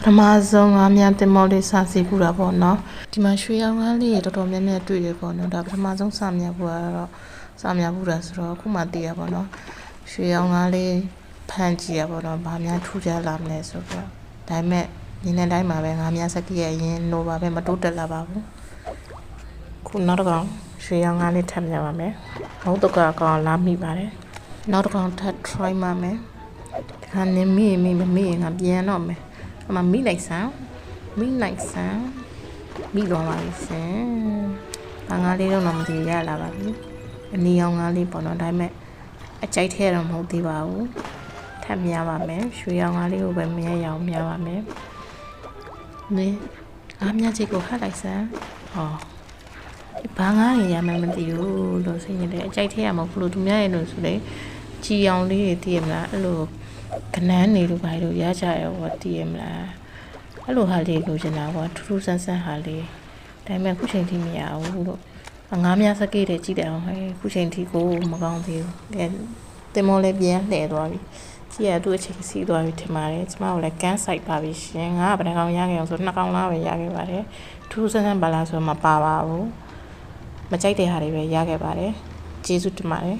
ပထမဆုံးငါးများတင်မောလေးစစီပူတာပေါ့နော်ဒီမှာရွှေရောင်ငါးလေးတော်တော်များများတွေ့ရပေါ့နော်ဒါပထမဆုံးစမြပူတာတော့စမြပူတာဆိုတော့အခုမှသိရပေါ့နော်ရွှေရောင်ငါးလေးဖန်ကြည့်ရပေါ့နော်ဘာများထူးခြားလာမလဲဆိုတော့ဒါပေမဲ့ညီနေတိုင်းမှာပဲငါးများစက်ကရဲ့အရင်လိုပါပဲမတိုးတက်လာပါဘူးခုနောက်တစ်ကောင်ရွှေရောင်ငါးလေးထပ်မြပါမယ်မဟုတ်တော့ကောင်လာမိပါတယ်နောက်တစ်ကောင်ထပ် try မှာမယ်ဒီခါနေမိမမိရင်ငါပြန်တော့မယ်အမမိလိုက်စမ်းမိတော့ပါလိမ့်စင်ဘာငါးလေးတော့မသိရလာပါဘူးအနီရောင်ငါးလေးပေါ့နော်ဒါပေမဲ့အကြိုက်ထဲတော့မဟုတ်သေးပါဘူးထပ်များပါမယ်ရွှေရောင်ငါးလေးကိုပဲမြဲရောင်များပါမယ်နေငါးများချိတ်ကိုဟတ်လိုက်စမ်းဟောဘာငါးရမှမသိဘူးလို့စိတ်နေတယ်အကြိုက်ထဲရမဟုတ်ဘူးလို့သူများရဲ့လို့ဆိုလေကြည်အောင်လေးတွေသိရမလားအဲ့လိုကနန်းနေလို့ဘာလို့ရကြရောသိရမလားအဲ့လိုဟာလေးကိုကျင်တာကွာထူးထူးဆန်းဆန်းဟာလေးဒါပေမဲ့ခုချိန်ထိမရဘူးလို့ငါးများစကေးတဲ့ကြည့်တယ်အောင်ဟဲ့ခုချိန်ထိကိုမကောင်းသေးဘူးကဲတင်မောလေးပြန်လှည့်သွားပြီကြည့်ရသူ့အချိန်စီးသွားပြီထင်ပါတယ်ကျမတို့လည်းကန်းဆိုင်ပါပြီရှင်ငါကဘယ်နှကောင်ရခဲ့အောင်ဆို2ကောင်လားပဲရခဲ့ပါတယ်ထူးဆန်းဆန်းပါလားဆိုတော့မပါပါဘူးမကြိုက်တဲ့ဟာတွေပဲရခဲ့ပါတယ်ကျေးဇူးတင်ပါတယ်